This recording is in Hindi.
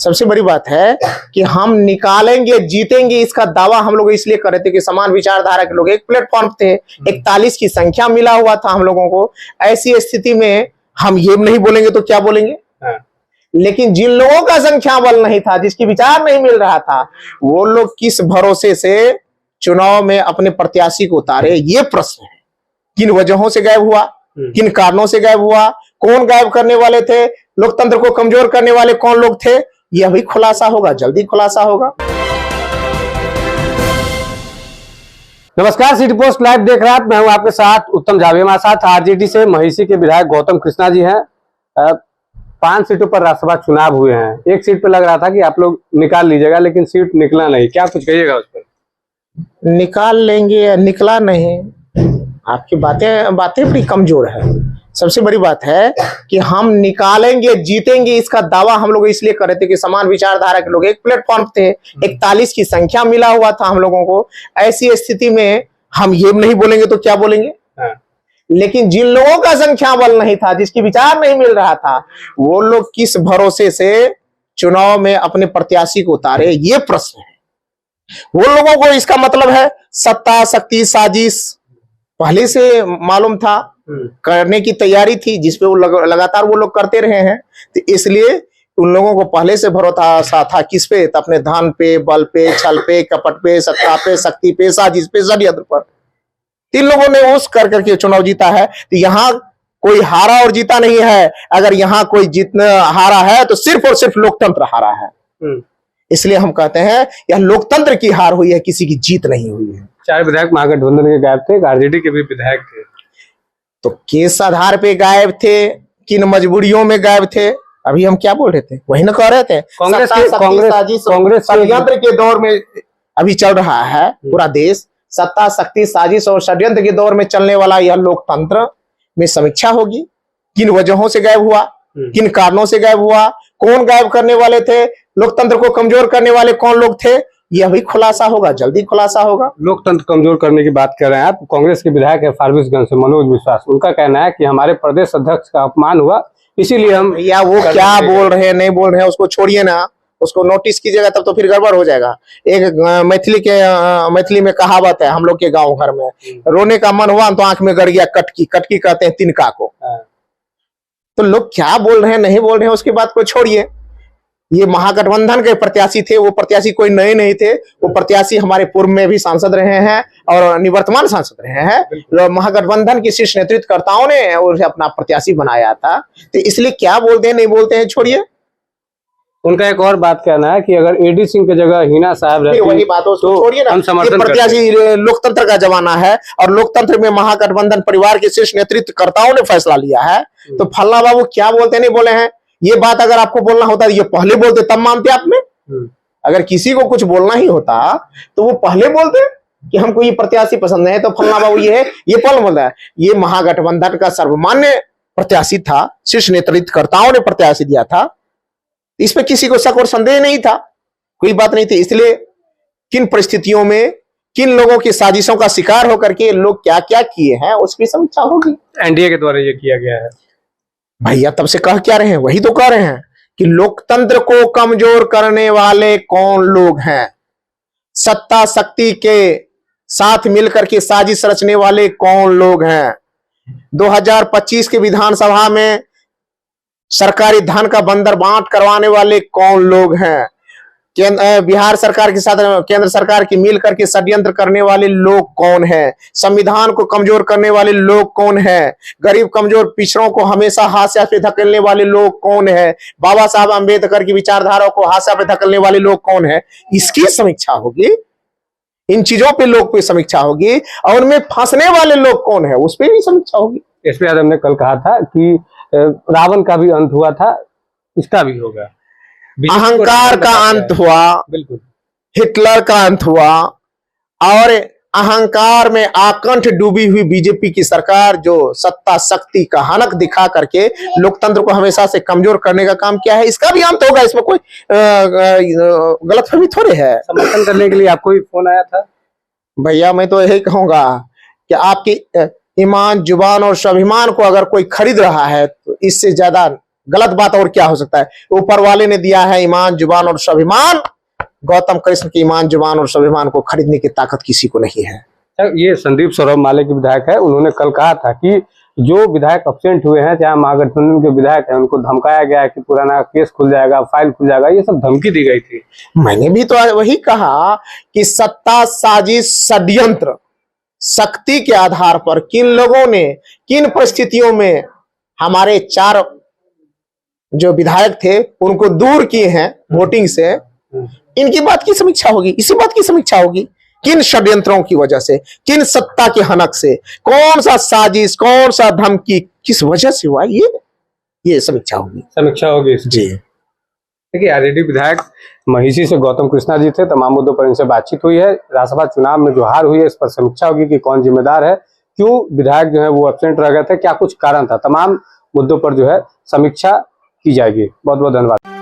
सबसे बड़ी बात है कि हम निकालेंगे, जीतेंगे, इसका दावा हम लोग इसलिए कर रहे थे कि समान विचारधारा के लोग एक प्लेटफॉर्म थे, 41 की संख्या मिला हुआ था हम लोगों को। ऐसी स्थिति में हम ये नहीं बोलेंगे तो क्या बोलेंगे? लेकिन जिन लोगों का संख्या बल नहीं था, जिसकी विचार नहीं मिल रहा था, वो लोग किस भरोसे से चुनाव में अपने प्रत्याशी को उतारे, ये प्रश्न है। किन वजहों से गायब हुआ, किन कारणों से गायब हुआ, कौन गायब करने वाले थे, लोकतंत्र को कमजोर करने वाले कौन लोग थे, यह भी खुलासा होगा, जल्दी खुलासा होगा। नमस्कार, सिटी पोस्ट लाइव देख रहा है, मैं हूं आपके साथ उत्तम जावेद। हमारे साथ आरजेडी से महिषी के विधायक गौतम कृष्णा जी हैं। 5 सीटों पर राज्यसभा चुनाव हुए हैं। एक सीट पर लग रहा था कि आप लोग निकाल लीजिएगा, लेकिन सीट निकला नहीं, क्या कुछ कहिएगा उस पर? निकाल लेंगे, निकला नहीं, आपकी बातें बड़ी कमजोर है। सबसे बड़ी बात है कि हम निकालेंगे, जीतेंगे, इसका दावा हम लोग इसलिए कर रहे थे कि समान विचारधारा के लोग एक प्लेटफॉर्म थे, 41 की संख्या मिला हुआ था हम लोगों को। ऐसी स्थिति में हम ये नहीं बोलेंगे तो क्या बोलेंगे? लेकिन जिन लोगों का संख्या बल नहीं था, जिसकी विचार नहीं मिल रहा था, वो लोग किस भरोसे से चुनाव में अपने प्रत्याशी को उतारे, ये प्रश्न है। वो लोगों को इसका मतलब है सत्ता शक्ति साजिश पहले से मालूम था, करने की तैयारी थी, जिसपे वो लगातार वो लोग करते रहे हैं। तो इसलिए उन लोगों को पहले से भरोसा था किस पे? तो अपने धन पे, बल पे, छल पे, कपट पे, सत्ता पे, शक्ति पे, साजिश पे, षड्यंत्र पर। 3 लोगों ने उस कर करके चुनाव जीता है। तो यहाँ कोई हारा और जीता नहीं है। अगर यहाँ कोई जीतना हारा है तो सिर्फ और सिर्फ लोकतंत्र हारा है। इसलिए हम कहते हैं यह लोकतंत्र की हार हुई है, किसी की जीत नहीं हुई है। 4 विधायक महागठबंधन के गायब थे, आरजेडी के भी विधायक थे। तो किस आधार पे गायब थे, किन मजबूरियों में गायब थे, अभी हम क्या बोल रहे थे, वही ना कह रहे थे। कांग्रेस षड्यंत्र के दौर में अभी चल रहा है पूरा देश। सत्ता शक्ति साजिश और षड्यंत्र के दौर में चलने वाला यह लोकतंत्र में समीक्षा होगी। किन वजहों से गायब हुआ, किन कारणों से गायब हुआ, कौन गायब करने वाले थे, लोकतंत्र को कमजोर करने वाले कौन लोग थे, यह भी खुलासा होगा, जल्दी खुलासा होगा। लोकतंत्र कमजोर करने की बात कर रहे हैं आप। कांग्रेस के विधायक है फारबिसगंज से मनोज विश्वास, उनका कहना है कि हमारे प्रदेश अध्यक्ष का अपमान हुआ, इसीलिए हम, या वो क्या बोल रहे हैं नहीं बोल रहे हैं उसको छोड़िए ना, उसको नोटिस कीजिएगा, तब तो फिर गड़बड़ हो जाएगा। एक मैथिली में कहावत है हम लोग के गांव घर में, रोने का मन हुआ तो आंख में गड़ गया कटकी, कटकी कहते हैं तिनका को। तो लोग क्या बोल रहे हैं नहीं बोल रहे हैं उसकी बात को छोड़िए। ये महागठबंधन के प्रत्याशी थे, वो प्रत्याशी कोई नए नहीं थे, वो प्रत्याशी हमारे पूर्व में भी सांसद रहे हैं और निवर्तमान सांसद रहे हैं। महागठबंधन के शीर्ष नेतृत्वकर्ताओं ने उसे अपना प्रत्याशी बनाया था। तो इसलिए क्या बोलते हैं नहीं बोलते हैं छोड़िए। उनका एक और बात कहना है कि अगर एडी सिंह की जगह हिना साहब रहती, वही बात तो छोड़िए ना, ये प्रत्याशी लोकतंत्र का जमाना है और लोकतंत्र में महागठबंधन परिवार के शीर्ष नेतृत्वकर्ताओं ने फैसला लिया है। तो फल्ला बाबू क्या बोलते नहीं बोले हैं, ये बात अगर आपको बोलना होता ये पहले बोलते, तब मानते आप में। अगर किसी को कुछ बोलना ही होता तो वो पहले बोलते कि हमको ये प्रत्याशी पसंद है, तो फल्ला बाबू ये है, ये पहले बोलता है। ये महागठबंधन का सर्वमान्य प्रत्याशी था, शीर्ष नेतृत्वकर्ताओं ने प्रत्याशी दिया था, इस पे किसी को शक और संदेह नहीं था, कोई बात नहीं थी। इसलिए किन परिस्थितियों में किन लोगों की साजिशों का शिकार होकर के लोग क्या क्या किए हैं उसकी समीक्षा होगी। एनडीए के द्वारा ये किया गया है। भैया तब से कह क्या रहे हैं, वही तो कह रहे हैं कि लोकतंत्र को कमजोर करने वाले कौन लोग हैं, सत्ता शक्ति के साथ मिलकर के साजिश रचने वाले कौन लोग हैं, 2025 के विधानसभा में सरकारी धन का बंदरबांट करवाने वाले कौन लोग हैं, बिहार सरकार के साथ केंद्र सरकार की मिल करके षड्यंत्र करने वाले लोग कौन हैं, संविधान को कमजोर करने वाले लोग कौन हैं, गरीब कमजोर पिछड़ों को हमेशा हाशिया पे धकेलने वाले लोग कौन हैं, बाबा साहब अम्बेडकर की विचारधारा को हाशिया पे धकेलने वाले लोग कौन हैं, इसकी समीक्षा होगी। इन चीजों पे लोग पे समीक्षा होगी और उनमें फंसने वाले लोग कौन है उस पर भी समीक्षा होगी। एसपी यादव ने कल कहा था कि रावण का भी अंत हुआ था, इसका भी होगा। अहंकार का अंत हुआ, बिल्कुल हिटलर का अंत हुआ और अहंकार में आकंठ डूबी हुई बीजेपी की सरकार जो सत्ता शक्ति का हनक दिखा करके लोकतंत्र को हमेशा से कमजोर करने का काम किया है, इसका भी अंत होगा। इसमें कोई गलतफहमी थोड़े है। समर्थन करने के लिए आपको भी फोन आया था? भैया मैं तो यही कहूंगा कि आपकी ईमान जुबान और स्वाभिमान को अगर कोई खरीद रहा है तो इससे ज्यादा गलत बात और क्या हो सकता है। ऊपर वाले ने दिया है ईमान, जुबान और स्वाभिमान। गौतम कृष्ण की ईमान, जुबान और स्वाभिमान को खरीदने की ताकत किसी को नहीं है। ये संदीप सौरभ माले के विधायक है, उन्होंने कल कहा था कि जो विधायक अब्सेंट हुए हैं, चाहे महागठबंधन के विधायक हैं, उनको धमकाया गया है कि पुराना केस खुल जाएगा, फाइल खुल जाएगा, ये सब धमकी दी गई थी। मैंने भी तो वही कहा कि सत्ता, साजिश, षड्यंत्र, शक्ति के आधार पर किन लोगों ने किन परिस्थितियों में हमारे 4 जो विधायक थे उनको दूर किए हैं वोटिंग से, इनकी बात की समीक्षा होगी, इसी बात की समीक्षा होगी। किन षड्यंत्रों की वजह से, किन सत्ता के हनक से, कौन सा साजिश, कौन सा धमकी, किस वजह से हुआ, ये समीक्षा होगी। समीक्षा होगी जी। देखिए, आरजेडी विधायक महिषी से गौतम कृष्णा जी थे, तमाम मुद्दों पर इनसे बातचीत हुई है। राज्यसभा चुनाव में जो हार हुई है, इस पर समीक्षा होगी कि कौन जिम्मेदार है, क्यों विधायक जो है वो एब्सेंट रह गए थे, क्या कुछ कारण था, तमाम मुद्दों पर जो है समीक्षा की जाएगी। बहुत बहुत धन्यवाद।